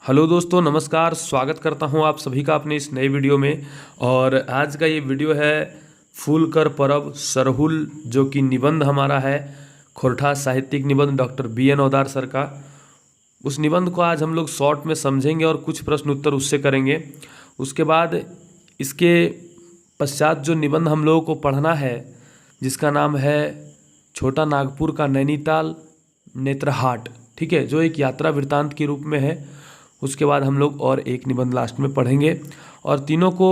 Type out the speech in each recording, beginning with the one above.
Hello दोस्तों, नमस्कार। स्वागत करता हूं आप सभी का अपने इस नए वीडियो में। और आज का ये वीडियो है फूल कर परब सरहुल, जो कि निबंध हमारा है खोरठा साहित्यिक निबंध डॉक्टर BN ओदार सर का। उस निबंध को आज हम लोग शॉर्ट में समझेंगे और कुछ प्रश्न उत्तर उससे करेंगे। उसके बाद इसके पश्चात जो निबंध हम लोगों को पढ़ना है, जिसका नाम है छोटा नागपुर का नैनीताल नेत्रहाट, ठीक है, जो एक यात्रा वृत्तांत के रूप में है। उसके बाद हम लोग और एक निबंध लास्ट में पढ़ेंगे और तीनों को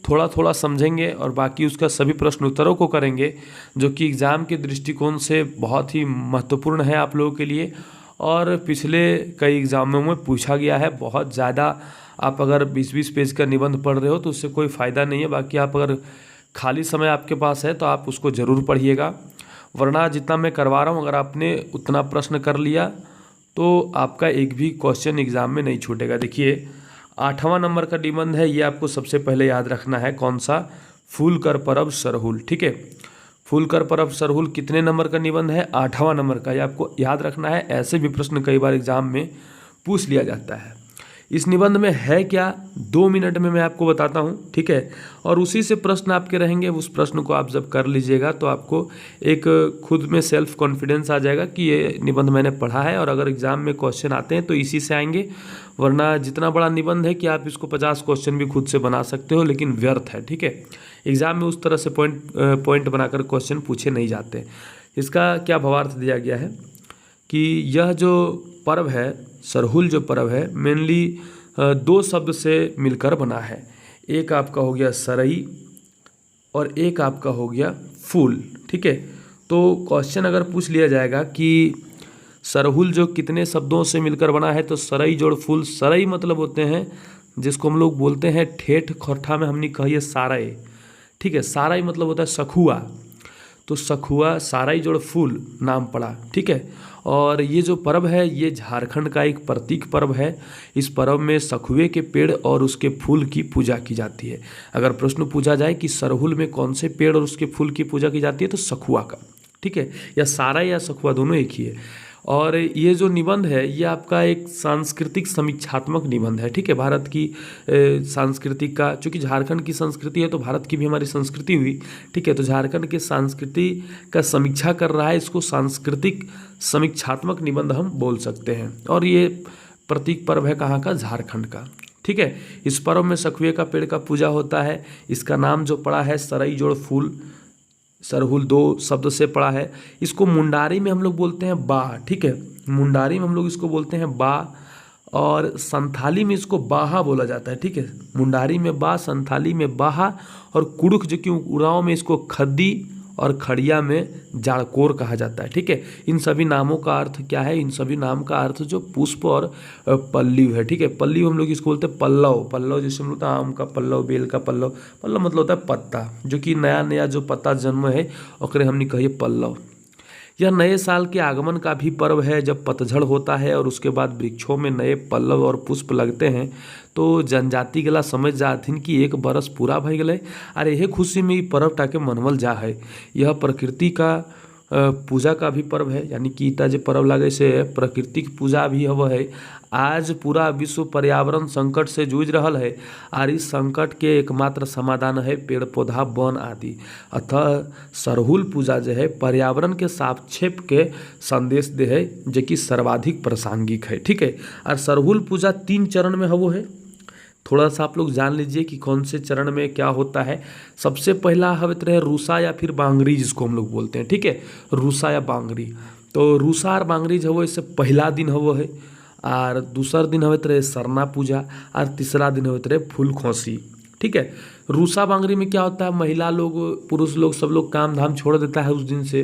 थोड़ा थोड़ा समझेंगे और बाकी उसका सभी प्रश्न उत्तरों को करेंगे, जो कि एग्ज़ाम के दृष्टिकोण से बहुत ही महत्वपूर्ण है आप लोगों के लिए। और पिछले कई एग्ज़ामों में पूछा गया है बहुत ज़्यादा। आप अगर 20-20 पेज का निबंध पढ़ रहे हो तो उससे कोई फ़ायदा नहीं है। बाकी आप अगर खाली समय आपके पास है तो आप उसको ज़रूर पढ़िएगा, वरना जितना मैं करवा रहा हूँ अगर आपने उतना प्रश्न कर लिया तो आपका एक भी क्वेश्चन एग्ज़ाम में नहीं छूटेगा। देखिए 8वां नंबर का निबंध है, ये आपको सबसे पहले याद रखना है। कौन सा? फूल कर परब सरहुल, ठीक है। फूल कर परब सरहुल कितने नंबर का निबंध है? 8वां नंबर का। ये आपको याद रखना है। ऐसे भी प्रश्न कई बार एग्जाम में पूछ लिया जाता है। इस निबंध में है क्या, 2 मिनट में मैं आपको बताता हूँ, ठीक है। और उसी से प्रश्न आपके रहेंगे। उस प्रश्न को आप जब कर लीजिएगा तो आपको एक खुद में सेल्फ कॉन्फिडेंस आ जाएगा कि ये निबंध मैंने पढ़ा है और अगर एग्जाम में क्वेश्चन आते हैं तो इसी से आएंगे। वरना जितना बड़ा निबंध है कि आप इसको 50 क्वेश्चन भी खुद से बना सकते हो, लेकिन व्यर्थ है, ठीक है। एग्जाम में उस तरह से पॉइंट बनाकर क्वेश्चन पूछे नहीं जाते। इसका क्या भावार्थ दिया गया है कि यह जो पर्व है सरहुल, जो पर्व है मेनली 2 शब्द से मिलकर बना है। एक आपका हो गया सरई और एक आपका हो गया फूल, ठीक है। तो क्वेश्चन अगर पूछ लिया जाएगा कि सरहुल जो कितने शब्दों से मिलकर बना है, तो सरई जोड़ फूल। सरई मतलब होते हैं जिसको हम लोग बोलते हैं ठेठ खोरठा में हमने कही है साराई, ठीक है। साराई मतलब होता है सखुआ, तो सखुआ साराई जोड़ फूल नाम पड़ा, ठीक है। और ये जो पर्व है ये झारखंड का एक प्रतीक पर्व है। इस पर्व में सखुए के पेड़ और उसके फूल की पूजा की जाती है। अगर प्रश्न पूछा जाए कि सरहुल में कौन से पेड़ और उसके फूल की पूजा की जाती है, तो सखुआ का, ठीक है। या साराई या सखुआ दोनों एक ही है। और ये जो निबंध है ये आपका एक सांस्कृतिक समीक्षात्मक निबंध है, ठीक है। भारत की सांस्कृतिक का, चूँकि झारखंड की संस्कृति है तो भारत की भी हमारी संस्कृति हुई, ठीक है। तो झारखंड के संस्कृति का समीक्षा कर रहा है, इसको सांस्कृतिक समीक्षात्मक निबंध हम बोल सकते हैं। और ये प्रतीक पर्व है कहाँ का? झारखंड का, ठीक है। इस पर्व में सखुए का पेड़ का पूजा होता है। इसका नाम जो पड़ा है सरई जोड़ फूल सरहुल, 2 शब्द से पड़ा है। इसको मुंडारी में हम लोग बोलते हैं बा, ठीक है। मुंडारी में हम लोग इसको बोलते हैं बा और संथाली में इसको बाहा बोला जाता है, ठीक है। मुंडारी में बा, संथाली में बाहा और कुड़ुख जो कि उरांव में इसको खद्दी और खड़िया में जाड़कोर कहा जाता है, ठीक है। इन सभी नामों का अर्थ क्या है? इन सभी नाम का अर्थ जो पुष्प और पल्लव है, ठीक है। पल्लव हम लोग इसको बोलते हैं पल्लव। पल्लव जैसे हम लोग आम का पल्लव, बेल का पल्लव। पल्लव मतलब होता है पत्ता, जो कि नया नया जो पत्ता जन्म है ओकरे हमने कहिए पल्लव। यह नए साल के आगमन का भी पर्व है, जब पतझड़ होता है और उसके बाद वृक्षों में नए पल्लव और पुष्प लगते हैं तो जनजाति गला समझ जाथिन कि 1 बरस पूरा भई गए। और यह खुशी में पर्व टाके मनवल जा है। यह प्रकृति का पूजा का भी पर्व है, यानी कि इता जो पर्व लगे से प्रकृतिक पूजा भी हव है। आज पूरा विश्व पर्यावरण संकट से जूझ रहा है और इस संकट के एकमात्र समाधान है पेड़ पौधा वन आदि। अतः सरहुल पूजा जो है पर्यावरण के सापेक्ष के संदेश दे है, जो कि सर्वाधिक प्रासंगिक है, ठीक है। और सरहुल पूजा 3 चरण में हवो है। थोड़ा सा आप लोग जान लीजिए कि कौन से चरण में क्या होता है। सबसे पहला हवित रहे रूसा या फिर बांगरी, जिसको हम लोग बोलते हैं, ठीक है। रूसा या बांगरी, तो रूसा और बांगरी जो है इससे पहला दिन हवो है। और दूसरा दिन हवित रहे सरना पूजा और तीसरा दिन हवित रहे फूल खोसी, ठीक है। रूसा बांगरी में क्या होता है? महिला लोग, पुरुष लोग, सब लोग काम धाम छोड़ देता है उस दिन से,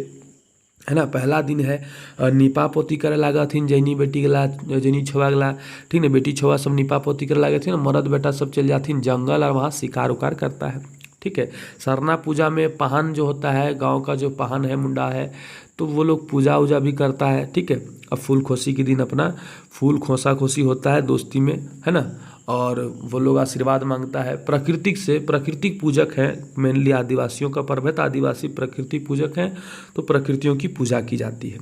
है ना। पहला दिन है निपा पोती करे लागथिन, जैनी बेटी गला, जैनी छुआ गला, ठीक है। बेटी छुआ सब निपा पोती करे लागथिन, मर्द बेटा सब चल जाथिन जंगल और वहाँ शिकार उकार करता है, ठीक है। सरना पूजा में पाहन जो होता है, गांव का जो पाहन है, मुंडा है, तो वो लोग पूजा उजा भी करता है, ठीक है। अब फूल खोसी के दिन अपना फूल खोसा खोसी होता है दोस्ती में, है ना। और वो लोग आशीर्वाद मांगता है प्रकृतिक से। प्रकृतिक पूजक हैं, मेनली आदिवासियों का पर्व है तो आदिवासी प्रकृति पूजक हैं, तो प्रकृतियों की पूजा की जाती है।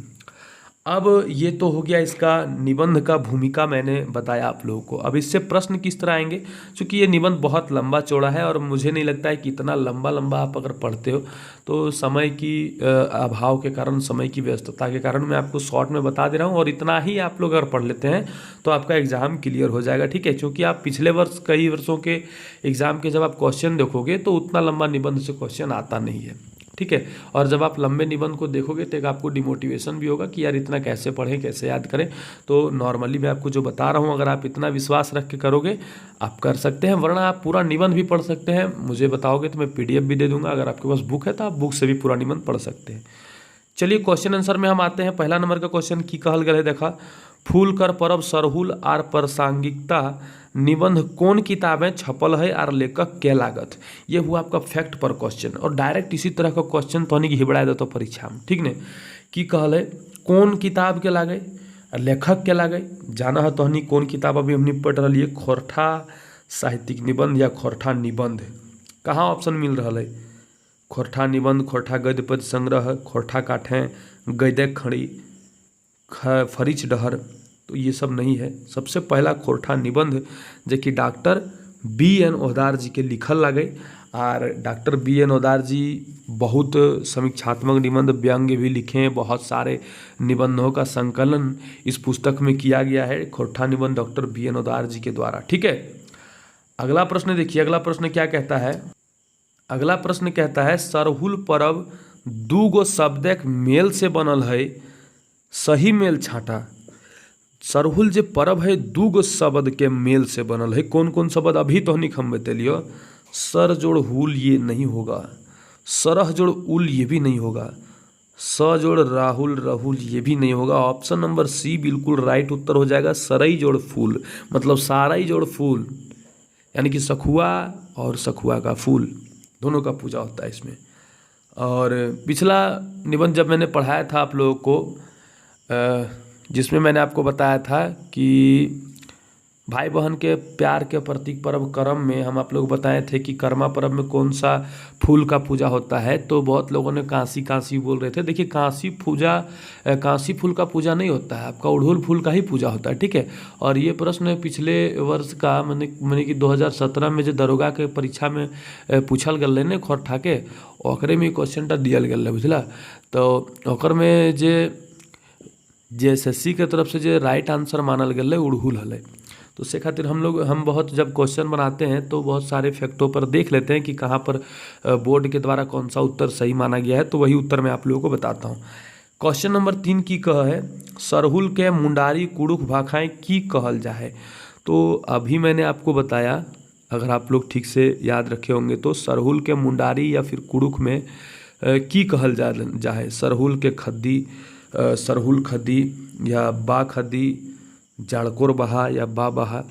अब ये तो हो गया इसका निबंध का भूमिका मैंने बताया आप लोगों को। अब इससे प्रश्न किस तरह आएंगे, क्योंकि ये निबंध बहुत लंबा चौड़ा है और मुझे नहीं लगता है कि इतना लंबा लंबा आप अगर पढ़ते हो तो समय की अभाव के कारण, समय की व्यस्तता के कारण मैं आपको शॉर्ट में बता दे रहा हूँ, और इतना ही आप लोग अगर पढ़ लेते हैं तो आपका एग्ज़ाम क्लियर हो जाएगा। ठीक है, क्योंकि आप पिछले वर्ष कई वर्षों के एग्ज़ाम के जब आप क्वेश्चन देखोगे तो उतना लंबा निबंध से क्वेश्चन आता नहीं है। ठीक है, और जब आप लंबे निबंध को देखोगे तो एक आपको डिमोटिवेशन भी होगा कि यार इतना कैसे पढ़ें, कैसे याद करें। तो नॉर्मली मैं आपको जो बता रहा हूँ, अगर आप इतना विश्वास रख के करोगे आप कर सकते हैं, वरना आप पूरा निबंध भी पढ़ सकते हैं। मुझे बताओगे तो मैं PDF भी दे दूंगा। अगर आपके पास बुक है तो आप बुक से भी पूरा निबंध पढ़ सकते हैं। चलिए क्वेश्चन आंसर में हम आते हैं। पहला नंबर का क्वेश्चन की कहल गया है, देखा, फूल कर परब सरहुल आर प्रासंगिकता निबंध कौन किताबें छपल है आर लेखक के लागत। ये हुआ आपका फैक्ट पर क्वेश्चन, और डायरेक्ट इसी तरह का क्वेश्चन तो नहीं हिबड़ा देता परीक्षा में। ठीक ने, की कहल है कौन किताब के लागे, लेखक के लागे। जाना है तहनी कौन किताब अभी हमने पढ़ रही है, खोरठा साहित्यिक निबंध या खोरठा निबंध। कहाँ ऑप्शन मिल रहा है, खोरठा निबंध, खोरठा गद्य पद्य संग्रह, खोरठा काठें, गद्य खड़ी, फरिच डहर, तो ये सब नहीं है। सबसे पहला खोरठा निबंध जो कि डॉक्टर BN ओहदार जी के लिखल लगे, और डॉक्टर BN ओहदार जी बहुत समीक्षात्मक निबंध व्यंग्य भी लिखे हैं। बहुत सारे निबंधों का संकलन इस पुस्तक में किया गया है, खोरठा निबंध डॉक्टर BN ओहदार जी के द्वारा। ठीक है, अगला प्रश्न देखिए, अगला प्रश्न क्या कहता है। अगला प्रश्न कहता है सरहुल परब दूगो शब्दक मेल से बनल है, सही मेल छाटा। सरहुल जे परब है दूगो शब्द के मेल से बनल है। कौन कौन शब्द अभी तो नहीं हम बतेलियो। सर जोड़ हुल ये नहीं होगा, सरह जोड़ उल ये भी नहीं होगा, स जोड़ राहुल राहुल ये भी नहीं होगा। ऑप्शन नंबर C बिल्कुल राइट उत्तर हो जाएगा। सरई जोड़ फूल, मतलब साराई जोड़ फूल, यानी कि सखुआ और सखुआ का फूल दोनों का पूजा होता है इसमें। और पिछला निबंध जब मैंने पढ़ाया था आप लोगों को, जिसमें मैंने आपको बताया था कि भाई बहन के प्यार के प्रतीक पर्व करम में हम आप लोग बताए थे कि कर्मा पर्व में कौन सा फूल का पूजा होता है। तो बहुत लोगों ने कांसी कांसी बोल रहे थे। देखिए कांसी फूल का पूजा नहीं होता है, आपका उड़हुल फूल का ही पूजा होता है। ठीक है, और ये प्रश्न पिछले वर्ष का मैंने कि 2017 में जो दरोगा के परीक्षा में पूछल गल ने खोरठा के, ओकरे में क्वेश्चन दियल गल बुझला। तो ओकर में जे SSC के तरफ से जो राइट आंसर मानल गल उड़हुल हल। तो उससे खातिर हम बहुत जब क्वेश्चन बनाते हैं तो बहुत सारे फैक्टों पर देख लेते हैं कि कहाँ पर बोर्ड के द्वारा कौन सा उत्तर सही माना गया है, तो वही उत्तर मैं आप लोगों को बताता हूँ। क्वेश्चन नंबर 3 की कह है सरहुल के मुंडारी कुड़ुख भाखाएँ की कहल जाए। तो अभी मैंने आपको बताया, अगर आप लोग ठीक से याद रखे होंगे तो सरहुल के मुंडारी या फिर कुड़ुख में की कहल जाए। सरहुल के खद्दी, सरहुल खद्दी या बा खद्दी, जाड़कोर बहा या बा बहा,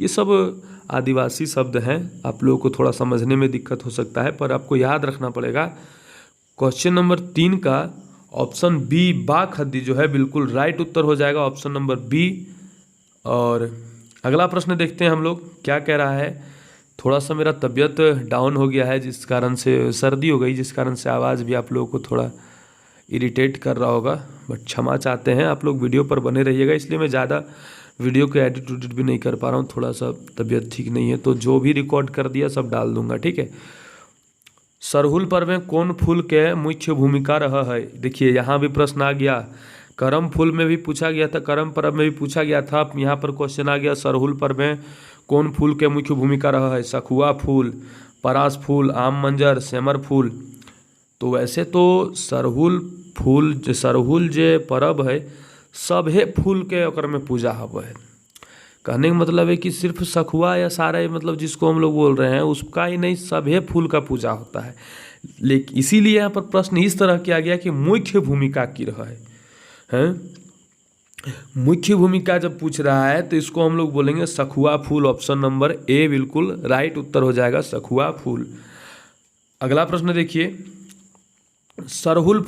ये सब आदिवासी शब्द हैं। आप लोगों को थोड़ा समझने में दिक्कत हो सकता है, पर आपको याद रखना पड़ेगा। क्वेश्चन नंबर 3 का ऑप्शन B बा खद्दी जो है बिल्कुल राइट उत्तर हो जाएगा, ऑप्शन नंबर B। और अगला प्रश्न देखते हैं हम लोग क्या कह रहा है। थोड़ा सा मेरा तबीयत डाउन हो गया है, जिस कारण से सर्दी हो गई, जिस कारण से आवाज़ भी आप लोगों को थोड़ा इरिटेट कर रहा होगा, बट क्षमा चाहते हैं। आप लोग वीडियो पर बने रहिएगा, इसलिए मैं ज़्यादा वीडियो को एडिट भी नहीं कर पा रहा हूँ। थोड़ा सा तबीयत ठीक नहीं है, तो जो भी रिकॉर्ड कर दिया सब डाल दूंगा। ठीक है, सरहुल पर्व में कौन फूल के मुख्य भूमिका रहा है। देखिए यहाँ भी प्रश्न आ गया, करम फूल में भी पूछा गया था, करम पर्व में भी पूछा गया था। यहाँ पर क्वेश्चन आ गया सरहुल पर्व में कौन फूल के मुख्य भूमिका रहा है। सखुआ फूल, परास फूल, आम मंजर, सेमर फूल। तो वैसे तो सरहुल जे परब है सभे फूल के ओकर में पूजा हव है। कहने का मतलब है कि सिर्फ सखुआ या सारे मतलब जिसको हम लोग बोल रहे हैं उसका ही नहीं, सभे फूल का पूजा होता है। लेकिन इसीलिए यहाँ पर प्रश्न इस तरह किया गया कि मुख्य भूमिका की रहा है। मुख्य भूमिका जब पूछ रहा है तो इसको हम लोग बोलेंगे सखुआ फूल। ऑप्शन नंबर A बिल्कुल राइट उत्तर हो जाएगा, सखुआ फूल। अगला प्रश्न देखिए, सरहुल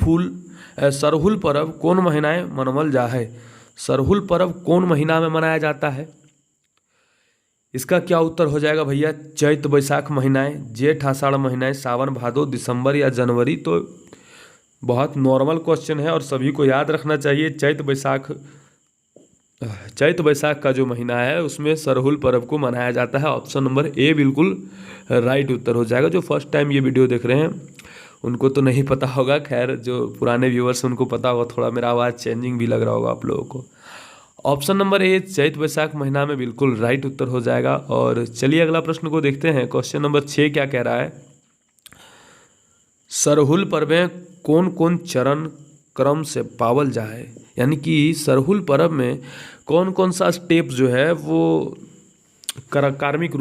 पर्व कौन महीनाएं मनावल जा है। सरहुल पर्व कौन महीना में मनाया जाता है। इसका क्या उत्तर हो जाएगा भैया, चैत बैसाख महीनाएं, जेठ आषाढ़ महीनाएं, सावन भादो, दिसंबर या जनवरी। तो बहुत नॉर्मल क्वेश्चन है और सभी को याद रखना चाहिए। चैत वैशाख का जो महीना है उसमें सरहुल पर्व को मनाया जाता है। ऑप्शन नंबर ए बिल्कुल राइट उत्तर हो जाएगा। जो फर्स्ट टाइम ये वीडियो देख रहे हैं उनको तो नहीं पता होगा, खैर जो पुराने व्यूअर्स उनको पता होगा। थोड़ा मेरा आवाज़ चेंजिंग भी लग रहा होगा आप लोगों को। ऑप्शन नंबर ए चैत वैशाख महीना में बिल्कुल राइट उत्तर हो जाएगा। और चलिए अगला प्रश्न को देखते हैं। क्वेश्चन नंबर 6 क्या कह रहा है, सरहुल पर्व में कौन कौन चरण क्रम से पावल जाए, यानी कि सरहुल पर्व में कौन कौन सा स्टेप जो है वो क्रमिक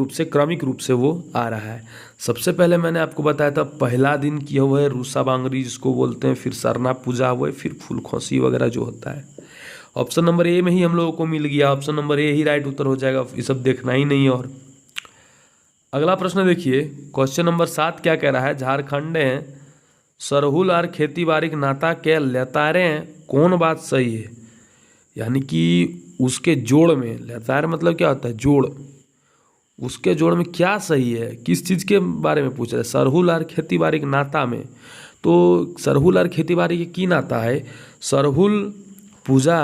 रूप से वो आ रहा है। सबसे पहले मैंने आपको बताया था पहला दिन किया हुआ है रूसा बांगरी जिसको बोलते हैं, फिर सरना पूजा हुआ है, फिर फूल खोसी वगैरह जो होता है। ऑप्शन नंबर ए में ही हम लोगों को मिल गया, ऑप्शन नंबर ए ही राइट उत्तर हो जाएगा, ये सब देखना ही नहीं है। और अगला प्रश्न देखिए, क्वेश्चन नंबर 7 क्या कह रहा है, झारखंड में सरहुल और खेती बाड़ी नाता के लेतारे कौन बात सही है, यानी कि उसके जोड़ में, लेतार मतलब क्या होता है जोड़, उसके जोड़ में क्या सही है, किस चीज़ के बारे में पूछ रहा है। सरहुल और खेती बाड़ी के नाता में, तो सरहुल और खेती बाड़ी की नाता है, सरहुल पूजा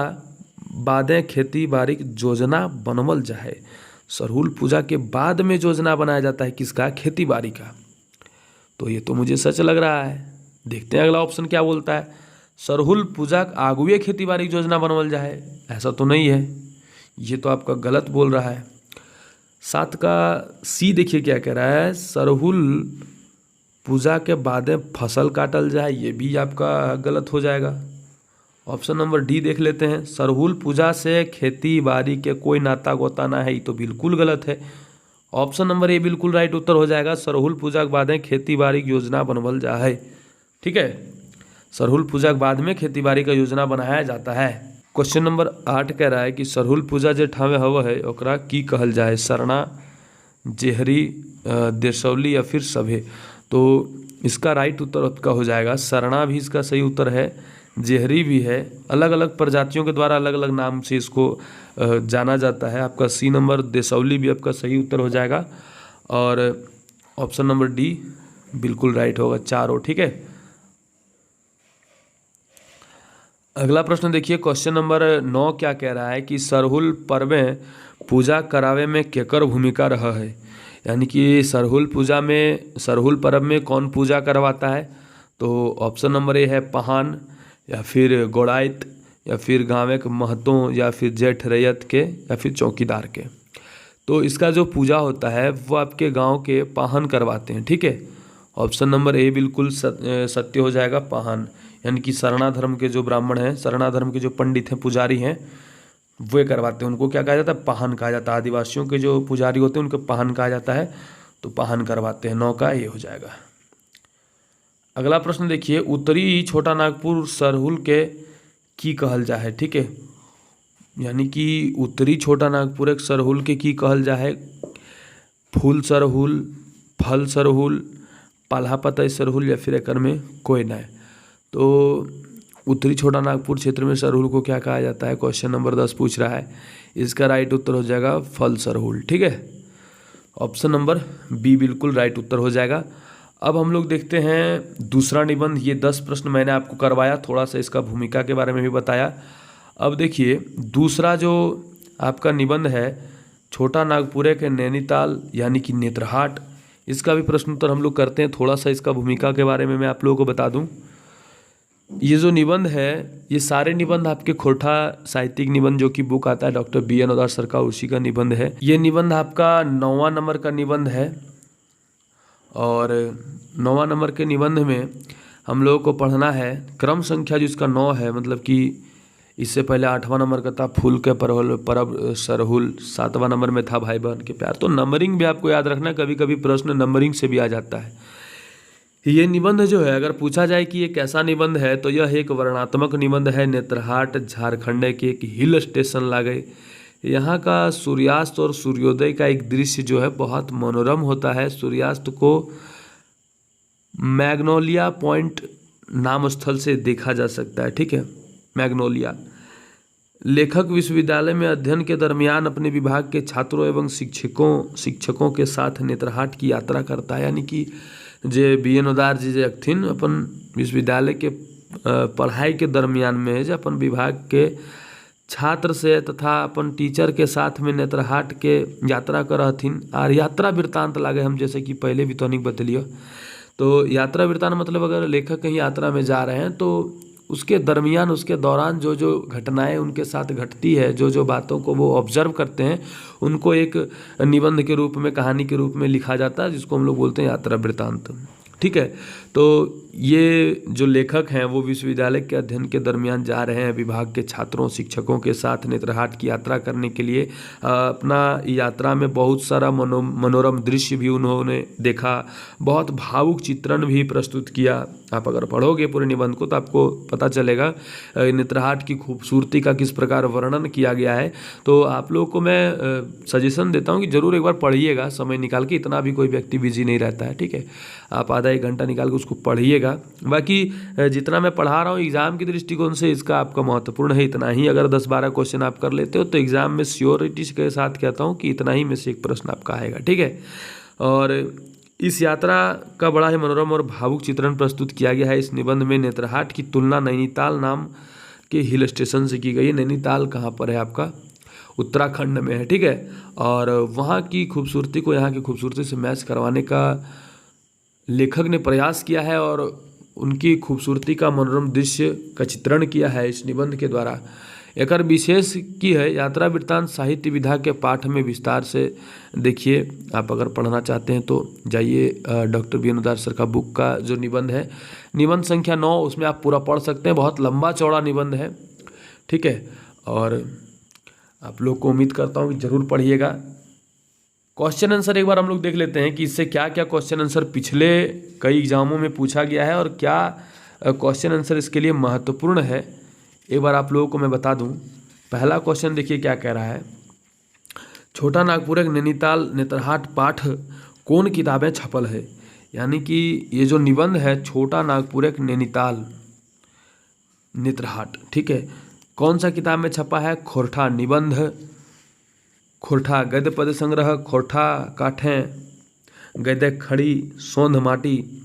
बादे खेती बाड़ी योजना बनवल जाए। सरहुल पूजा के बाद में योजना बनाया जाता है किसका, खेती बाड़ी का। तो ये तो मुझे सच लग रहा है। देखते हैं अगला ऑप्शन क्या बोलता है, सरहुल पूजा आगुए खेती बाड़ी योजना बनवल जाए। ऐसा तो नहीं है, ये तो आपका गलत बोल रहा है। 7 का सी देखिए क्या कह रहा है, सरहुल पूजा के बाद फसल काटल जाए, ये भी आपका गलत हो जाएगा। ऑप्शन नंबर डी देख लेते हैं, सरहुल पूजा से खेती बाड़ी के कोई नाता गोता ना है, ये तो बिल्कुल गलत है। ऑप्शन नंबर ए बिल्कुल राइट उत्तर हो जाएगा, सरहुल पूजा के बाद खेती बाड़ी की योजना बनवल जाए। ठीक है, सरहुल पूजा के बाद में खेती बाड़ी का योजना बनाया जाता है। क्वेश्चन नंबर 8 कह रहा है कि सरहुल पूजा जे ठावे हव है ओकरा की कहल जाए, सरना, जेहरी, देसौली या फिर सभे। तो इसका राइट उत्तर आपका हो जाएगा सरना भी इसका सही उत्तर है, जेहरी भी है। अलग अलग प्रजातियों के द्वारा अलग अलग नाम से इसको जाना जाता है। आपका सी नंबर देसौली भी आपका सही उत्तर हो जाएगा। और ऑप्शन नंबर डी बिल्कुल राइट होगा, चारों। ठीक है, अगला प्रश्न देखिए, क्वेश्चन नंबर 9 क्या कह रहा है कि सरहुल पर्व में पूजा करावे में केकर भूमिका रहा है, यानी कि सरहुल पूजा में, सरहुल पर्व में कौन पूजा करवाता है। तो ऑप्शन नंबर ए है पहान, या फिर गोड़ाइत, या फिर गाँव के महतों, या फिर जेठ रैयत के, या फिर चौकीदार के। तो इसका जो पूजा होता है वो आपके गांव के पाहन करवाते हैं। ठीक है, ऑप्शन नंबर ए बिल्कुल सत्य हो जाएगा, पाहन, यानी कि सरना धर्म के जो ब्राह्मण हैं, सरना धर्म के जो पंडित हैं, पुजारी हैं, वे करवाते हैं। उनको क्या कहा जाता है, पाहन कहा जाता है। आदिवासियों के जो पुजारी होते हैं उनको पाहन कहा जाता है, तो पाहन करवाते हैं। 9 का ये हो जाएगा। अगला प्रश्न देखिए, उत्तरी छोटा नागपुर सरहुल के की कहल जाए। ठीक है, यानी कि उत्तरी छोटा नागपुर एक सरहुल के की कहल जाए, फूल सरहुल, फल सरहुल, पाल्हा पतई सरहुल, या फिर एकर में कोई ना है। तो उत्तरी छोटा नागपुर क्षेत्र में सरहुल को क्या कहा जाता है, क्वेश्चन नंबर 10 पूछ रहा है। इसका राइट उत्तर हो जाएगा फल सरहुल। ठीक है, ऑप्शन नंबर बी बिल्कुल राइट उत्तर हो जाएगा। अब हम लोग देखते हैं दूसरा निबंध। ये 10 प्रश्न मैंने आपको करवाया, थोड़ा सा इसका भूमिका के बारे में भी बताया। अब देखिए दूसरा जो आपका निबंध है, छोटा नागपुर के नैनीताल यानी कि नेत्रहाट, इसका भी प्रश्न उत्तर हम लोग करते हैं। थोड़ा सा इसका भूमिका के बारे में मैं आप लोगों को बता दूं। ये जो निबंध है, ये सारे निबंध आपके खोरठा साहित्यिक निबंध जो कि बुक आता है डॉक्टर BN ओदार सर का, उसी का निबंध है। ये निबंध आपका 9वां नंबर का निबंध है। और 9वां नंबर के निबंध में हम लोगों को पढ़ना है क्रम संख्या जिसका 9 है, मतलब कि इससे पहले 8वां नंबर का था फूल के परब सरहुल, 7वां नंबर में था भाई बहन के प्यार। तो नंबरिंग भी आपको याद रखना, कभी कभी प्रश्न नंबरिंग से भी आ जाता है। ये निबंध जो है, अगर पूछा जाए कि ये कैसा निबंध है, तो यह एक वर्णनात्मक निबंध है। नेत्रहाट झारखंड के एक हिल स्टेशन लागे, यहाँ का सूर्यास्त और सूर्योदय का एक दृश्य जो है बहुत मनोरम होता है। सूर्यास्त को मैग्नोलिया पॉइंट नाम स्थल से देखा जा सकता है। ठीक है, मैग्नोलिया। लेखक विश्वविद्यालय में अध्ययन के दरमियान अपने विभाग के छात्रों एवं शिक्षकों के साथ नेत्रहाट की यात्रा करता है, यानी कि जे BN ओदार जी जे अखथिन अपन विश्वविद्यालय के पढ़ाई के दरमियान में जो अपन विभाग के छात्र से तथा अपन टीचर के साथ में नेत्रहाट के यात्रा कर रहथिन और यात्रा वृत्तांत लागे हम जैसे कि पहले भी तनिक बतलियो। तो यात्रा वृत्तांत मतलब अगर लेखक कहीं यात्रा में जा रहे हैं तो उसके दरमियान उसके दौरान जो जो घटनाएं उनके साथ घटती है, जो जो बातों को वो ऑब्जर्व करते हैं, उनको एक निबंध के रूप में, कहानी के रूप में लिखा जाता है, जिसको हम लोग बोलते हैं यात्रा वृत्तांत। ठीक है, तो ये जो लेखक हैं वो विश्वविद्यालय के अध्ययन के दरमियान जा रहे हैं विभाग के छात्रों शिक्षकों के साथ नेत्रहाट की यात्रा करने के लिए। अपना यात्रा में बहुत सारा मनोरम दृश्य भी उन्होंने देखा, बहुत भावुक चित्रण भी प्रस्तुत किया। आप अगर पढ़ोगे पूरे निबंध को तो आपको पता चलेगा नेत्रहाट की खूबसूरती का किस प्रकार वर्णन किया गया है। तो आप लोगों को मैं सजेशन देता हूँ कि ज़रूर एक बार पढ़िएगा समय निकाल के, इतना भी कोई व्यक्ति बिजी नहीं रहता है। ठीक है, आप आधा एक घंटा निकाल के उसको पढ़िएगा। बाकी जितना मैं पढ़ा रहा हूँ एग्ज़ाम के दृष्टिकोण से इसका आपका महत्वपूर्ण है इतना ही। अगर 10-12 क्वेश्चन आप कर लेते हो तो एग्ज़ाम में श्योरिटी के साथ कहता हूँ कि इतना ही में से एक प्रश्न आपका आएगा। ठीक है, और इस यात्रा का बड़ा ही मनोरम और भावुक चित्रण प्रस्तुत किया गया है इस निबंध में। नेत्रहाट की तुलना नैनीताल नाम के हिल स्टेशन से की गई है। नैनीताल कहाँ पर है आपका? उत्तराखंड में है। ठीक है, और वहाँ की खूबसूरती को यहाँ की खूबसूरती से मैच करवाने का लेखक ने प्रयास किया है और उनकी खूबसूरती का मनोरम दृश्य का चित्रण किया है इस निबंध के द्वारा। एक विशेष की है यात्रा वृत्तांत साहित्य विधा के पाठ में विस्तार से देखिए। आप अगर पढ़ना चाहते हैं तो जाइए डॉक्टर बी एन उदार सर का बुक का जो निबंध है, निबंध संख्या 9, उसमें आप पूरा पढ़ सकते हैं। बहुत लंबा चौड़ा निबंध है। ठीक है, और आप लोग को उम्मीद करता हूँ कि ज़रूर पढ़िएगा। क्वेश्चन आंसर एक बार हम लोग देख लेते हैं कि इससे क्या क्या क्वेश्चन आंसर पिछले कई एग्जामों में पूछा गया है और क्या क्वेश्चन आंसर इसके लिए महत्वपूर्ण है। एक बार आप लोगों को मैं बता दूं। पहला क्वेश्चन देखिए क्या कह रहा है। छोटा नागपुर एक नैनीताल नेत्रहाट पाठ कौन किताबें छपल है। यानी कि ये जो निबंध है छोटा नागपुर एक नैनीताल नेत्रहाट, ठीक है, कौन सा किताब में छपा है? खोरठा निबंध, खोरठा गद्य पद संग्रह, खोरठा काठें गद्य खड़ी सोंध माटी।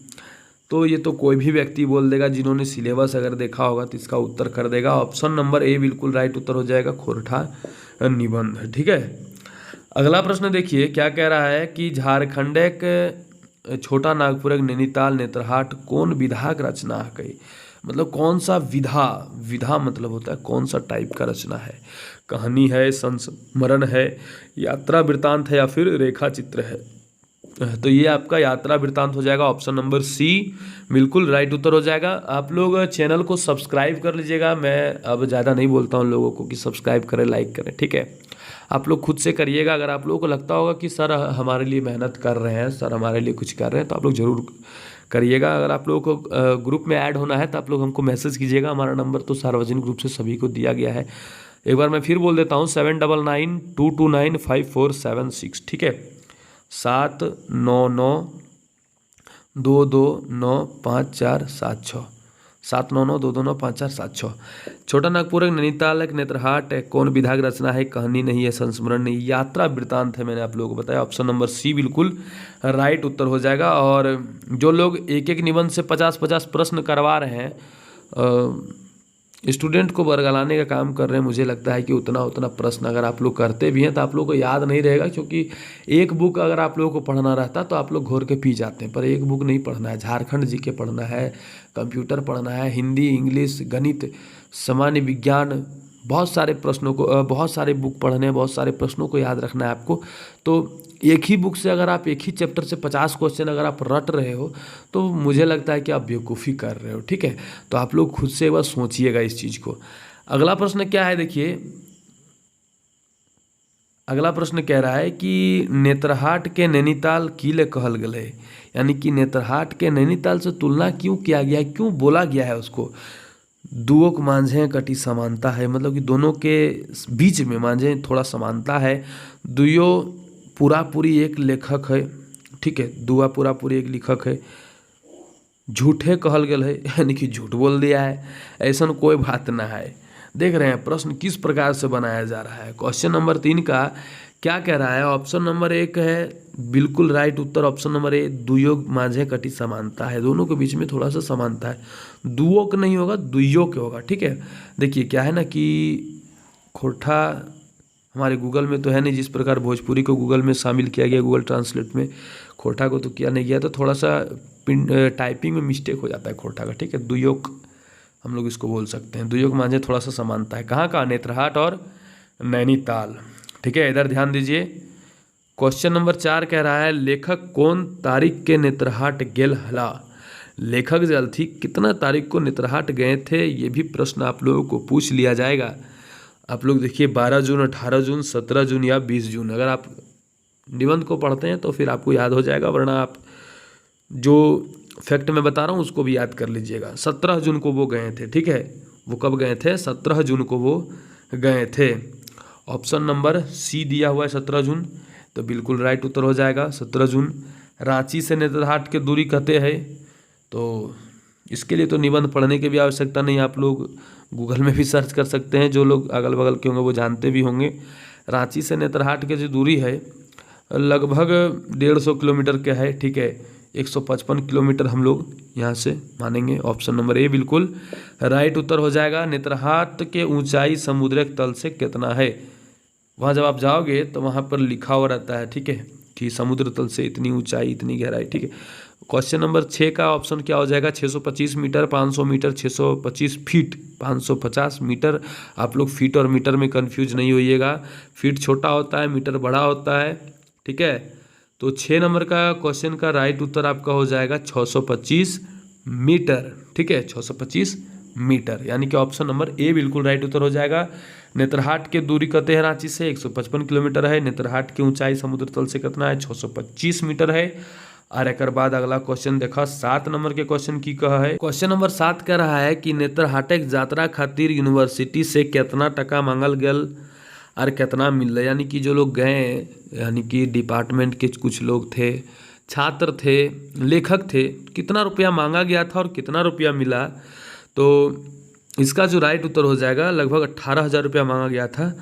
तो ये तो कोई भी व्यक्ति बोल देगा, जिन्होंने सिलेबस अगर देखा होगा तो इसका उत्तर कर देगा। ऑप्शन नंबर ए बिल्कुल राइट उत्तर हो जाएगा, खोरठा निबंध। ठीक है, अगला प्रश्न देखिए क्या कह रहा है कि झारखंड एक छोटा नागपुर एक नैनीताल नेत्रहाट कौन विधा का रचना है। मतलब कौन सा विधा, विधा मतलब होता है कौन सा टाइप का रचना है। कहानी है, संस्मरण है, यात्रा वृत्तांत है या फिर रेखा चित्र है। तो ये आपका यात्रा वृत्तांत हो जाएगा। ऑप्शन नंबर सी बिल्कुल राइट उत्तर हो जाएगा। आप लोग चैनल को सब्सक्राइब कर लीजिएगा। मैं अब ज़्यादा नहीं बोलता हूँ लोगों को कि सब्सक्राइब करें, लाइक करें। ठीक है, आप लोग खुद से करिएगा। अगर आप लोगों को लगता होगा कि सर हमारे लिए मेहनत कर रहे हैं, सर हमारे लिए कुछ कर रहे हैं, तो आप लोग ज़रूर करिएगा। अगर आप लोगों को ग्रुप में ऐड होना है तो आप लोग हमको मैसेज कीजिएगा। हमारा नंबर तो सार्वजनिक रूप से सभी को दिया गया है। एक बार मैं फिर बोल देता हूँ 7992295476। ठीक है, 7992295476 7992295476। छोटा नागपुर एक नैनीताल एक नेत्रहाट एक कौन विधा की रचना है। कहानी नहीं है, संस्मरण नहीं, यात्रा वृत्तांत है। मैंने आप लोगों को बताया। ऑप्शन नंबर सी बिल्कुल राइट उत्तर हो जाएगा। और जो लोग एक एक निबंध से 50-50 प्रश्न करवा रहे हैं, स्टूडेंट को बरगलाने का काम कर रहे हैं, मुझे लगता है कि उतना प्रश्न अगर आप लोग करते भी हैं तो आप लोगों को याद नहीं रहेगा। क्योंकि एक बुक अगर आप लोगों को पढ़ना रहता तो आप लोग घोर के पी जाते हैं, पर एक बुक नहीं पढ़ना है। झारखंड जी के पढ़ना है, कंप्यूटर पढ़ना है, हिंदी, इंग्लिश, गणित, सामान्य विज्ञान, बहुत सारे प्रश्नों को, बहुत सारे बुक पढ़ने हैं, बहुत सारे प्रश्नों को याद रखना है आपको। तो एक ही बुक से अगर आप एक ही चैप्टर से 50 क्वेश्चन अगर आप रट रहे हो तो मुझे लगता है कि आप बेवकूफ़ी कर रहे हो। ठीक है, तो आप लोग खुद से एक बार सोचिएगा इस चीज़ को। अगला प्रश्न क्या है देखिए। अगला प्रश्न कह रहा है कि नेत्रहाट के नैनीताल किले कहल गए। यानी कि नेत्रहाट के नैनीताल से तुलना क्यों किया गया है, क्यों बोला गया है उसको। दुओक मांझे कटी समानता है, मतलब कि दोनों के बीच में मांझे थोड़ा समानता है। दुयो पूरा पूरी एक लेखक है। ठीक है, दुआ पूरा पूरी एक लेखक है। झूठे कहल गए है, यानी कि झूठ बोल दिया है। ऐसा कोई बात ना है। देख रहे हैं प्रश्न किस प्रकार से बनाया जा रहा है। क्वेश्चन नंबर 3 का क्या कह रहा है? ऑप्शन नंबर 1 है बिल्कुल राइट उत्तर, ऑप्शन नंबर ए, दुयोग माझे कटी समानता है, दोनों के बीच में थोड़ा सा समानता है, दुओक नहीं होगा, दुयोग होगा। ठीक है, देखिए क्या है ना कि खोरठा हमारे गूगल में तो है नहीं, जिस प्रकार भोजपुरी को गूगल में शामिल किया गया, गूगल ट्रांसलेट में खोरठा को तो किया नहीं गया, तो थोड़ा सा टाइपिंग में मिस्टेक हो जाता है खोरठा का। ठीक है, दुयोग हम लोग इसको बोल सकते हैं, दुयोग माझे थोड़ा सा समानता है। कहाँ का? नेत्रहाट और नैनीताल। ठीक है, इधर ध्यान दीजिए। क्वेश्चन नंबर 4 कह रहा है लेखक कौन तारीख के नेत्रहाट गेल हला। लेखक जल थी कितना तारीख को नेत्रहाट गए थे, ये भी प्रश्न आप लोगों को पूछ लिया जाएगा। आप लोग देखिए 12 जून, 18 जून, 17 जून या 20 जून। अगर आप निबंध को पढ़ते हैं तो फिर आपको याद हो जाएगा, वरना आप जो फैक्ट मैं बता रहा हूँ उसको भी याद कर लीजिएगा। 17 जून को वो गए थे। ठीक है, वो कब गए थे? 17 जून को वो गए थे। ऑप्शन नंबर सी दिया हुआ है 17 जून, तो बिल्कुल राइट उत्तर हो जाएगा 17 जून। रांची से नेत्रहाट की दूरी कहते हैं, तो इसके लिए तो निबंध पढ़ने की भी आवश्यकता नहीं, आप लोग गूगल में भी सर्च कर सकते हैं, जो लोग अगल बगल के होंगे वो जानते भी होंगे। रांची से नेत्रहाट की जो दूरी है लगभग 150 किलोमीटर का है। ठीक है, 155 किलोमीटर हम लोग यहाँ से मानेंगे। ऑप्शन नंबर ए बिल्कुल राइट उत्तर हो जाएगा। नेत्रहाट के ऊंचाई समुद्रिक तल से कितना है? वहाँ जब आप जाओगे तो वहाँ पर लिखा हुआ रहता है, ठीक है, कि समुद्र तल से इतनी ऊंचाई, इतनी गहराई। ठीक है, क्वेश्चन नंबर 6 का ऑप्शन क्या हो जाएगा? 625 मीटर, 500 मीटर, 625 फीट, 550 मीटर। आप लोग फीट और मीटर में कंफ्यूज नहीं होइएगा, फीट छोटा होता है, मीटर बड़ा होता है। ठीक है, तो 6 नंबर का क्वेश्चन का राइट उत्तर आपका हो जाएगा 625 मीटर। ठीक है, 625 मीटर, यानी कि ऑप्शन नंबर ए बिल्कुल राइट उत्तर हो जाएगा। नेत्रहाट की दूरी कहते हैं रांची से 155 किलोमीटर है। नेत्रहाट की ऊंचाई समुद्र तल से कितना है? 625 मीटर है। और एक बाद अगला क्वेश्चन देखा 7 नंबर के क्वेश्चन की कहा है। क्वेश्चन नंबर 7 कह रहा है कि नेत्रहाटक यात्रा खातिर यूनिवर्सिटी से कितना टका मांगल गल और कितना मिल, यानी कि जो लोग गए, यानी कि डिपार्टमेंट के कुछ लोग थे, छात्र थे, लेखक थे, कितना रुपया मांगा गया था और कितना रुपया मिला। तो इसका जो राइट उत्तर हो जाएगा लगभग 18,000 रुपया मांगा गया था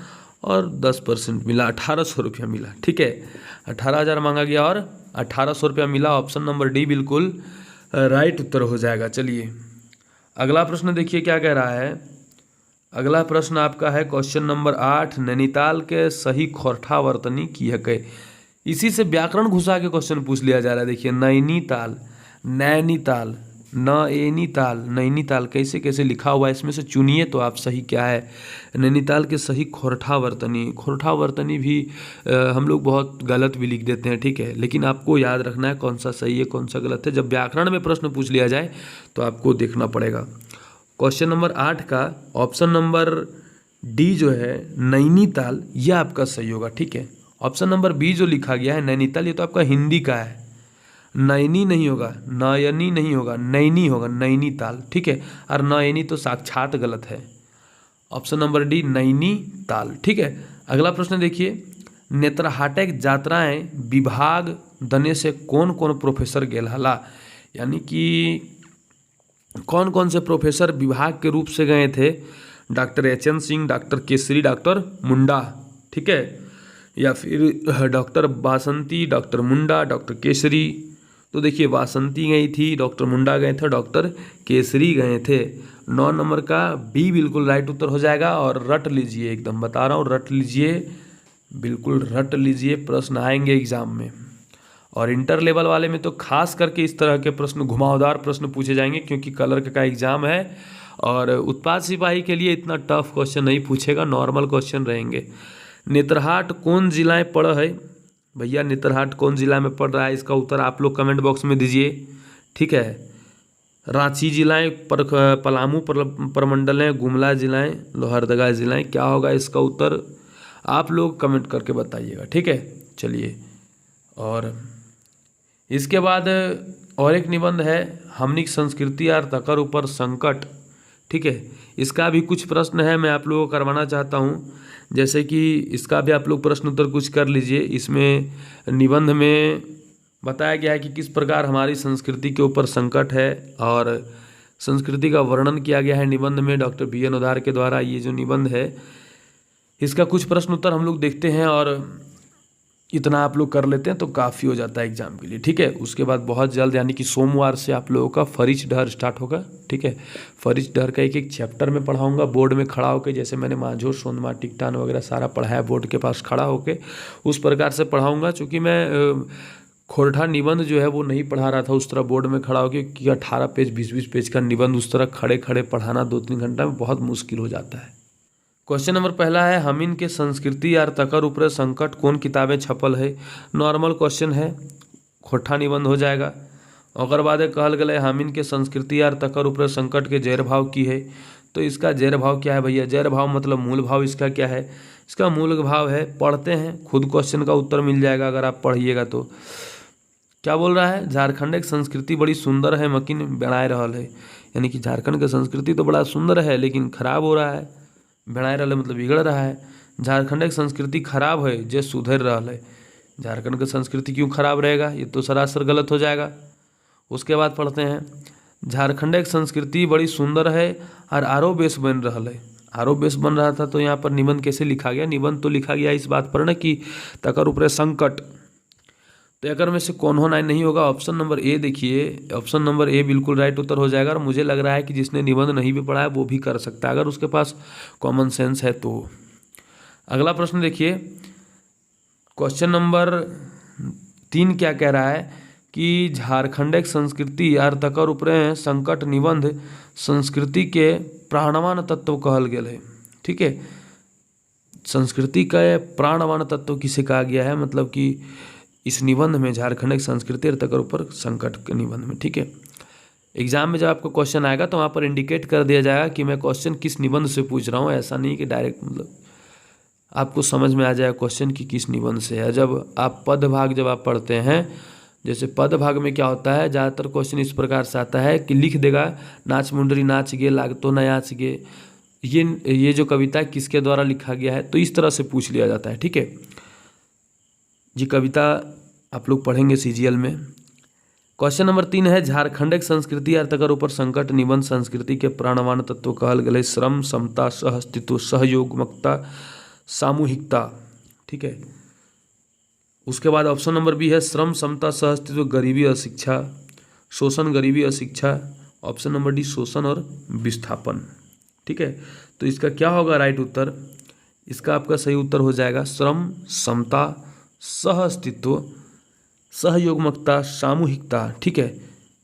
और 10% मिला, 1,800 रुपया मिला। ठीक है, 18,000 मांगा गया और 1,800 रुपया मिला। ऑप्शन नंबर डी बिल्कुल राइट उत्तर हो जाएगा। चलिए अगला प्रश्न देखिए क्या कह रहा है। अगला प्रश्न आपका है क्वेश्चन नंबर 8, नैनीताल के सही खोरठा वर्तनी की है के। इसी से व्याकरण घुसा के क्वेश्चन पूछ लिया जा रहा है। देखिए नैनीताल, नैनीताल, नैनीताल, नैनीताल कैसे कैसे लिखा हुआ है, इसमें से चुनिए तो आप सही क्या है। नैनीताल के सही खोरठा वर्तनी, खोरठा वर्तनी भी हम लोग बहुत गलत भी लिख देते हैं। ठीक है, लेकिन आपको याद रखना है कौन सा सही है कौन सा गलत है। जब व्याकरण में प्रश्न पूछ लिया जाए तो आपको देखना पड़ेगा। क्वेश्चन नंबर 8 का ऑप्शन नंबर डी जो है नैनीताल, यह आपका सही होगा। ठीक है, ऑप्शन नंबर बी जो लिखा गया है नैनीताल, ये तो आपका हिंदी का है, नैनी नहीं होगा, नयनी नहीं होगा, नैनी होगा, नैनीताल। ठीक है, और नयनी तो साक्षात गलत है। Option number D Nainital. ठीक है, अगला प्रश्न देखिए, नेत्रहाटक यात्राएं विभाग दने से कौन कौन प्रोफेसर गेल हला, यानी कि कौन कौन से प्रोफेसर विभाग के रूप से गए थे? Doctor H N. Singh, doctor Kesari, doctor Munda. ठीक है, या फिर doctor Basanti, doctor Munda, doctor Kesari. तो देखिए वासंती गई थी, डॉक्टर मुंडा गए थे, डॉक्टर केसरी गए थे। 9 नंबर का बी बिल्कुल राइट उत्तर हो जाएगा। और रट लीजिए, एकदम बता रहा हूँ, रट लीजिए, बिल्कुल रट लीजिए, प्रश्न आएंगे एग्जाम में। और इंटर लेवल वाले में तो खास करके इस तरह के प्रश्न, घुमावदार प्रश्न पूछे जाएंगे, क्योंकि क्लर्क का एग्जाम है। और उत्पाद सिपाही के लिए इतना टफ क्वेश्चन नहीं पूछेगा, नॉर्मल क्वेश्चन रहेंगे। नेत्रहाट कौन जिलाएं पड़ है? भैया नेत्रहाट कौन जिला में पड़ रहा है, इसका उत्तर आप लोग कमेंट बॉक्स में दीजिए। ठीक है, रांची जिलाएं, पलामू प्रमंडलें, गुमला जिलाएं, लोहरदगा जिलाएं, क्या होगा इसका उत्तर आप लोग कमेंट करके बताइएगा। ठीक है, चलिए और इसके बाद और एक निबंध है, हमनिक संस्कृति और तकर ऊपर संकट। ठीक है, इसका भी कुछ प्रश्न है, मैं आप लोगों को करवाना चाहता हूँ, जैसे कि इसका भी आप लोग प्रश्न उत्तर कुछ कर लीजिए। इसमें निबंध में बताया गया है कि किस प्रकार हमारी संस्कृति के ऊपर संकट है, और संस्कृति का वर्णन किया गया है निबंध में डॉक्टर बी.एन. उधार के द्वारा। ये जो निबंध है इसका कुछ प्रश्न उत्तर हम लोग देखते हैं और इतना आप लोग कर लेते हैं तो काफ़ी हो जाता है एग्जाम के लिए, ठीक है। उसके बाद बहुत जल्द यानी कि सोमवार से आप लोगों का फरिच डहर स्टार्ट होगा, ठीक है। फरिच डहर का एक एक चैप्टर में पढ़ाऊंगा बोर्ड में खड़ा होकर, जैसे मैंने माझोर सोनमा टिकटान वगैरह सारा पढ़ाया बोर्ड के पास खड़ा होकर, उस प्रकार से पढ़ाऊँगा। चूँकि मैं खोरठा निबंध जो है वो नहीं पढ़ा रहा था उस तरह बोर्ड में खड़ा होकर, कि 18 पेज 20-20 पेज का निबंध उस तरह खड़े खड़े पढ़ाना 2-3 घंटा में बहुत मुश्किल हो जाता है। क्वेश्चन नंबर पहला है, हमिन के संस्कृति यार तकर ऊपर संकट कौन किताबें छपल है। नॉर्मल क्वेश्चन है, खोठा निबंध हो जाएगा। और बाद कहल गए हमिन के संस्कृति यार तकर ऊपर संकट के जैर भाव की है। तो इसका जैर भाव क्या है भैया? जैर भाव मतलब मूल भाव इसका क्या है? इसका मूल भाव है, पढ़ते हैं खुद क्वेश्चन का उत्तर मिल जाएगा अगर आप पढ़िएगा तो। क्या बोल रहा है? झारखंड की संस्कृति बड़ी सुंदर है मकिन बनाए रहल है। यानी कि झारखंड की संस्कृति तो बड़ा सुंदर है लेकिन खराब हो रहा है। बनाए रहा मतलब बिगड़ रहा है। झारखंड की संस्कृति खराब है जे सुधर रहा है। झारखंड की संस्कृति क्यों खराब रहेगा? ये तो सरासर गलत हो जाएगा। उसके बाद पढ़ते हैं, झारखंड की संस्कृति बड़ी सुंदर है और आरो बेस बन रहा है। आरो बेस बन रहा था तो यहाँ पर निबंध कैसे लिखा गया? निबंध तो लिखा गया इस बात पर ना कि तकर ऊपर संकट। तो अगर में से कौन होना नहीं होगा? ऑप्शन नंबर ए देखिए, ऑप्शन नंबर ए बिल्कुल राइट उत्तर हो जाएगा। और मुझे लग रहा है कि जिसने निबंध नहीं भी पढ़ा है वो भी कर सकता है अगर उसके पास कॉमन सेंस है तो। अगला प्रश्न देखिए, क्वेश्चन नंबर 3 क्या कह रहा है कि झारखंड की संस्कृति यार तकर ऊपर संकट निबंध संस्कृति के प्राणवान तत्व कहल गया है, ठीक है। संस्कृति का प्राणवान तत्व किसे कहा गया है? मतलब कि इस निबंध में झारखंड की संस्कृति और तकर ऊपर संकट के निबंध में, ठीक है। एग्जाम में जब आपको क्वेश्चन आएगा तो वहाँ पर इंडिकेट कर दिया जाएगा कि मैं क्वेश्चन किस निबंध से पूछ रहा हूँ। ऐसा नहीं कि डायरेक्ट मतलब आपको समझ में आ जाएगा क्वेश्चन की किस निबंध से है। जब आप पद भाग जब आप पढ़ते हैं, जैसे पद भाग में क्या होता है, ज़्यादातर क्वेश्चन इस प्रकार से आता है कि लिख देगा नाच मुंडरी नाच गे लागतो न नाच गे, ये जो कविता किसके द्वारा लिखा गया है, तो इस तरह से पूछ लिया जाता है, ठीक है जी। कविता आप लोग पढ़ेंगे सीजीएल में। क्वेश्चन नंबर 3 है, झारखंड की संस्कृति यार तकर ऊपर संकट निबंध संस्कृति के प्राणवान तत्व कहल गए श्रम, समता, सह अस्तित्व, सहयोगमकता, सामूहिकता, ठीक है। उसके बाद ऑप्शन नंबर बी है, श्रम, समता, सह अस्तित्व, गरीबी, अशिक्षा, शोषण, गरीबी, अशिक्षा। ऑप्शन नंबर डी, शोषण और विस्थापन, ठीक है। तो इसका क्या होगा राइट उत्तर? इसका आपका सही उत्तर हो जाएगा श्रम, समता, सह अस्तित्व, सहयोगमकता, सामूहिकता, ठीक है।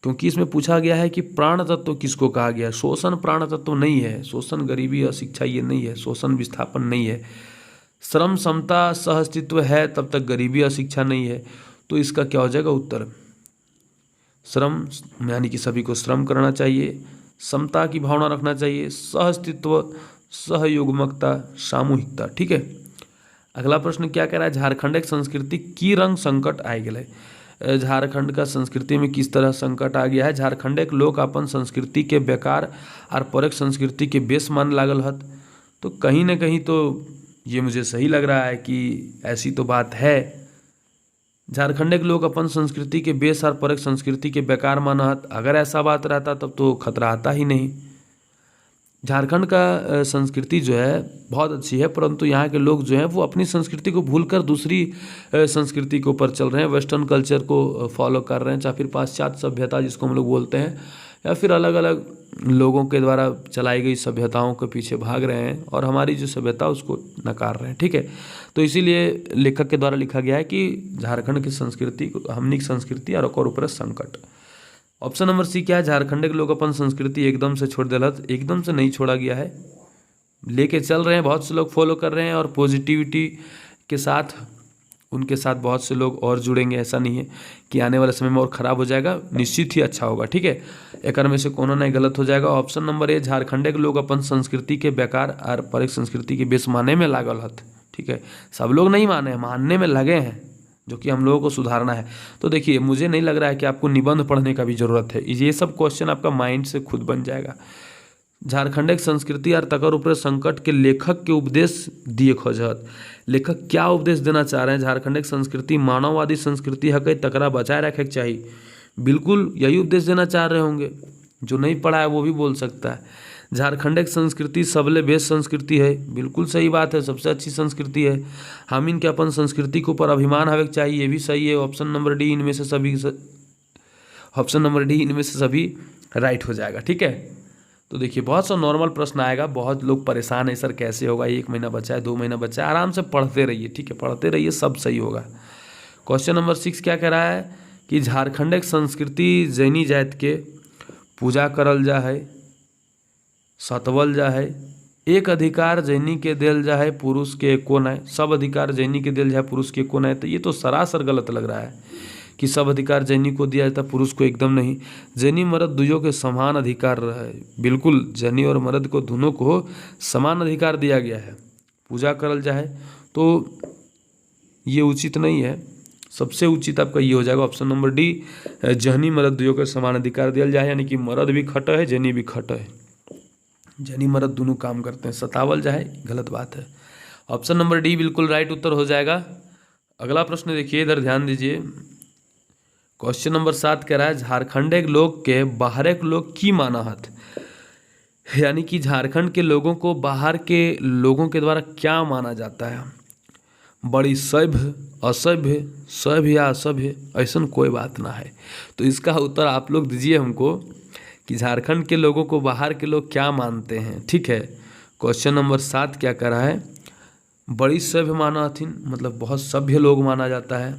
क्योंकि इसमें पूछा गया है कि प्राण तत्व किसको कहा गया है। शोषण प्राण तत्व नहीं है, शोषण, गरीबी, अशिक्षा ये नहीं है, शोषण, विस्थापन नहीं है। श्रम, समता, सह अस्तित्व है तब तक गरीबी, अशिक्षा नहीं है। तो इसका क्या हो जाएगा उत्तर? श्रम यानी कि सभी को श्रम करना चाहिए, समता की भावना रखना चाहिए, सह अस्तित्व, सहयोगमकता, सामूहिकता, ठीक है। अगला प्रश्न क्या कह रहा है, झारखंड की संस्कृति की रंग संकट आ गए। झारखंड का संस्कृति में किस तरह संकट आ गया है? झारखंड के लोग अपन संस्कृति के बेकार और परक संस्कृति के बेस मान लागल हत। तो कहीं ना कहीं तो ये मुझे सही लग रहा है कि ऐसी तो बात है। झारखंड के लोग अपन संस्कृति के बेस और परक संस्कृति के बेकार मानत। अगर ऐसा बात रहता तब तो खतरा आता ही नहीं। झारखंड का संस्कृति जो है बहुत अच्छी है, परंतु यहाँ के लोग जो हैं वो अपनी संस्कृति को भूलकर दूसरी संस्कृति के ऊपर चल रहे हैं, वेस्टर्न कल्चर को फॉलो कर रहे हैं, चाहे फिर पाश्चात्य सभ्यता जिसको हम लोग बोलते हैं, या फिर अलग अलग लोगों के द्वारा चलाई गई सभ्यताओं के पीछे भाग रहे हैं और हमारी जो सभ्यता उसको नकार रहे हैं, ठीक है। तो इसीलिए लेखक के द्वारा लिखा गया है कि झारखंड की संस्कृति, हमनी की संस्कृति और ओकर ऊपर संकट। ऑप्शन नंबर सी क्या है, झारखंड के लोग अपन संस्कृति एकदम से छोड़ देलत। एकदम से नहीं छोड़ा गया है, लेके चल रहे हैं, बहुत से लोग फॉलो कर रहे हैं और पॉजिटिविटी के साथ उनके साथ बहुत से लोग और जुड़ेंगे। ऐसा नहीं है कि आने वाले समय में और ख़राब हो जाएगा, निश्चित ही अच्छा होगा, ठीक है। एक में से कोनो नहीं गलत हो जाएगा। ऑप्शन नंबर ए, झारखंड के लोग अपन संस्कृति के बेकार और परक संस्कृति के बेस माने में लागल हत, ठीक है। सब लोग नहीं माने, मानने में लगे हैं, जो कि हम लोगों को सुधारना है। तो देखिए, मुझे नहीं लग रहा है कि आपको निबंध पढ़ने का भी ज़रूरत है, ये सब क्वेश्चन आपका माइंड से खुद बन जाएगा। झारखंड की संस्कृति और तकर ऊपर संकट के लेखक के उपदेश दिए खोजत। लेखक क्या उपदेश देना चाह रहे हैं? झारखंड की संस्कृति मानववादी संस्कृति है, कई तकरा बचाए रखे चाहिए, बिल्कुल यही उपदेश देना चाह रहे होंगे। जो नहीं पढ़ा है वो भी बोल सकता है। झारखंड एक संस्कृति सबले बेस्ट संस्कृति है, बिल्कुल सही बात है, सबसे अच्छी संस्कृति है। हामिन के अपन संस्कृति के ऊपर अभिमान हवे के चाहिए, ये भी सही है। ऑप्शन नंबर डी इनमें से सभी राइट हो जाएगा। ठीक है, तो देखिए बहुत सा नॉर्मल प्रश्न आएगा। बहुत लोग परेशान है सर कैसे होगा, 1 महीना बचा है, 2 महीना बचा है, आराम से पढ़ते रहिए। ठीक है, पढ़ते रहिए, सब सही होगा। क्वेश्चन नंबर 6 क्या कह रहा है कि झारखंड एक संस्कृति जैनी जाति के पूजा करल जा है, सतवल जा है, एक अधिकार जैनी के देल जा है, पुरुष के एको न, सब अधिकार जैनी के देल जाए, पुरुष के एको न। तो ये तो सरासर गलत लग रहा है कि सब अधिकार जैनी को दिया जाता, पुरुष को एकदम नहीं। जैनी मर्द दुजों के समान अधिकार है, बिल्कुल जैनी और मर्द को दोनों को समान अधिकार दिया गया है, पूजा करल जाए, तो ये उचित नहीं है। सबसे उचित आपका ये हो जाएगा ऑप्शन नंबर डी, जैनी मर्द दुजों के समान अधिकार दिया जाए, यानी कि मर्द भी खट है, जैनी भी खट है, जैनी मर्द दोनों काम करते हैं, सतावल जाए गलत बात है। ऑप्शन नंबर डी बिल्कुल राइट उत्तर हो जाएगा। अगला प्रश्न देखिए, इधर ध्यान दीजिए। क्वेश्चन नंबर 7 कह रहा है झारखंड एक लोग के बाहर एक लोग की माना हत, यानी कि झारखंड के लोगों को बाहर के लोगों के द्वारा क्या माना जाता है। बड़ी सभ्य, असभ्य, सभ्य या असभ्य, ऐसा कोई बात ना है। तो इसका उत्तर आप लोग दीजिए हमको कि झारखंड के लोगों को बाहर के लोग क्या मानते हैं। ठीक है, क्वेश्चन नंबर 7 क्या कर रहा है, बड़ी सभ्य माना हथिन, मतलब बहुत सभ्य लोग माना जाता है,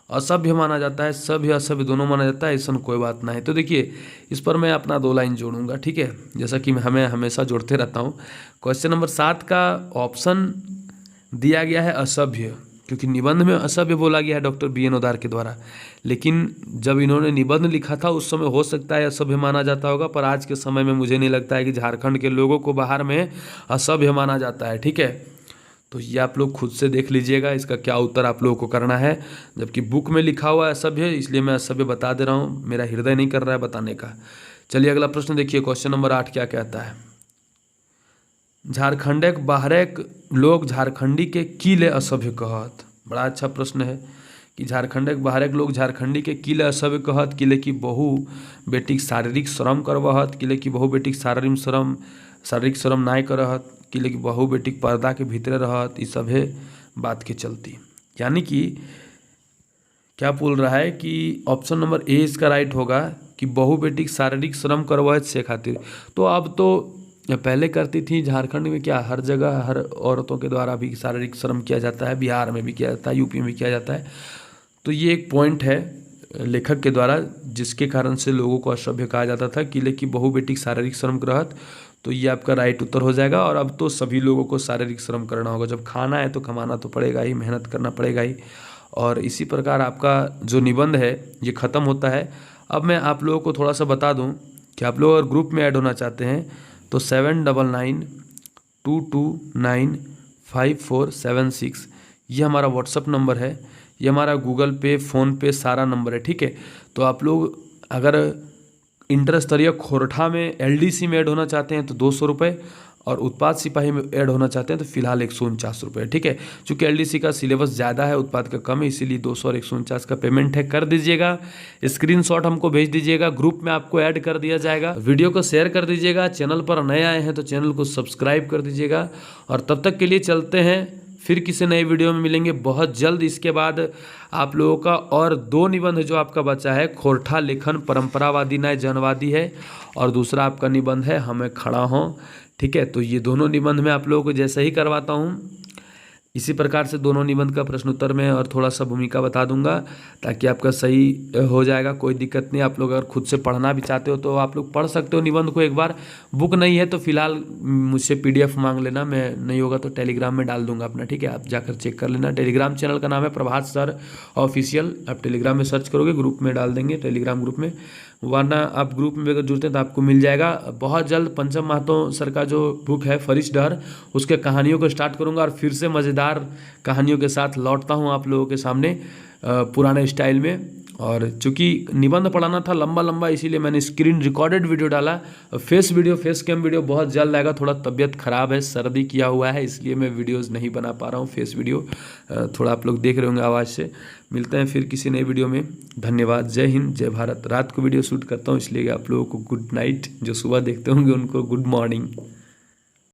असभ्य माना जाता है, सभ्य असभ्य दोनों माना जाता है, ऐसा कोई बात ना है। तो देखिए इस पर मैं अपना 2 लाइन जोड़ूंगा। ठीक है, जैसा कि मैं हमेशा जोड़ते रहता हूँ। क्वेश्चन नंबर 7 का ऑप्शन दिया गया है असभ्य, क्योंकि निबंध में असभ्य बोला गया है डॉक्टर BN ओदार के द्वारा, लेकिन जब इन्होंने निबंध लिखा था उस समय हो सकता है असभ्य माना जाता होगा, पर आज के समय में मुझे नहीं लगता है कि झारखंड के लोगों को बाहर में असभ्य माना जाता है। ठीक है, तो ये आप लोग खुद से देख लीजिएगा इसका क्या उत्तर आप लोगों को करना है, जबकि बुक में लिखा हुआ है असभ्य, इसलिए मैं असभ्य बता दे रहा हूँ, मेरा हृदय नहीं कर रहा है बताने का। चलिए अगला प्रश्न देखिए, क्वेश्चन नंबर 8 क्या कहता है, झारखंड के बाहर लोग झारखंडी के किले असभ्य कहत। बड़ा अच्छा प्रश्न है कि झारखंड के बाहर लोग झारखंडी के किले असभ्य कहत, किले की बहु बेटी शारीरिक श्रम करवहत, किले की बहु बेटी शारीरिक श्रम नाय करहत, किले की बहु बेटी पर्दा के भीतर रहत, इस सभे बात के चलती। यानी कि क्या बोल रहा है कि ऑप्शन नंबर ए इसका राइट होगा कि बहु बेटी शारीरिक श्रम करवाए से खातिर। तो अब तो पहले करती थी झारखंड में, क्या हर जगह हर औरतों के द्वारा भी शारीरिक श्रम किया जाता है, बिहार में भी किया जाता है, यूपी में भी किया जाता है। तो ये एक पॉइंट है लेखक के द्वारा जिसके कारण से लोगों को असभ्य कहा जाता था, किले की बहु बेटी शारीरिक श्रम करहत। तो ये आपका राइट उत्तर हो जाएगा। और अब तो सभी लोगों को शारीरिक श्रम करना होगा, जब खाना है तो कमाना तो पड़ेगा ही, मेहनत करना पड़ेगा ही। और इसी प्रकार आपका जो निबंध है ये ख़त्म होता है। अब मैं आप लोगों को थोड़ा सा बता दूं कि आप लोग अगर ग्रुप में ऐड होना चाहते हैं तो 7992295476 ये हमारा व्हाट्सअप नंबर है, ये हमारा गूगल पे, फ़ोन पे सारा नंबर है। ठीक है, तो आप लोग अगर इंटर स्तरीय खोरठा में LDC में ऐड होना चाहते हैं तो 200 रुपये, और उत्पाद सिपाही में ऐड होना चाहते हैं तो फिलहाल 149 रुपये। ठीक है, चूँकि LDC का सिलेबस ज़्यादा है, उत्पाद का कम है, इसीलिए 200 और 149 का पेमेंट है, कर दीजिएगा। स्क्रीनशॉट हमको भेज दीजिएगा, ग्रुप में आपको ऐड कर दिया जाएगा। वीडियो को शेयर कर दीजिएगा, चैनल पर नए आए हैं तो चैनल को सब्सक्राइब कर दीजिएगा। और तब तक के लिए चलते हैं, फिर किसी नई वीडियो में मिलेंगे बहुत जल्द। इसके बाद आप लोगों का और 2 निबंध जो आपका बचा है, खोरठा लेखन परंपरावादी न्याय जनवादी है, और दूसरा आपका निबंध है हमें खड़ा हों। ठीक है, तो ये दोनों निबंध में आप लोगों को जैसे ही करवाता हूँ इसी प्रकार से दोनों निबंध का प्रश्न उत्तर में और थोड़ा सा भूमिका बता दूंगा, ताकि आपका सही हो जाएगा, कोई दिक्कत नहीं। आप लोग अगर खुद से पढ़ना भी चाहते हो तो आप लोग पढ़ सकते हो निबंध को एक बार। बुक नहीं है तो फिलहाल मुझसे PDF मांग लेना, मैं नहीं होगा तो टेलीग्राम में डाल दूंगा अपना। ठीक है, आप जाकर चेक कर लेना। टेलीग्राम चैनल का नाम है प्रभात सर ऑफिशियल, आप टेलीग्राम में सर्च करोगे, ग्रुप में डाल देंगे टेलीग्राम ग्रुप में, वरना आप ग्रुप में अगर जुड़ते हैं तो आपको मिल जाएगा। बहुत जल्द पंचम महतो सर का जो बुक है फरिश डहर, उसके कहानियों को स्टार्ट करूंगा और फिर से मज़ेदार कहानियों के साथ लौटता हूं आप लोगों के सामने पुराने स्टाइल में। और चूँकि निबंध पढ़ाना था लंबा लंबा, इसीलिए मैंने स्क्रीन रिकॉर्डेड वीडियो डाला। फेस कैम वीडियो बहुत जल्द आएगा। थोड़ा तबीयत ख़राब है, सर्दी किया हुआ है, इसलिए मैं वीडियोज़ नहीं बना पा रहा हूँ फेस वीडियो। थोड़ा आप लोग देख रहे होंगे आवाज़ से। मिलते हैं फिर किसी नई वीडियो में। धन्यवाद। जय हिंद, जय भारत। रात को वीडियो शूट करता हूँ, इसलिए आप लोगों को गुड नाइट। जो सुबह देखते होंगे उनको गुड मॉर्निंग।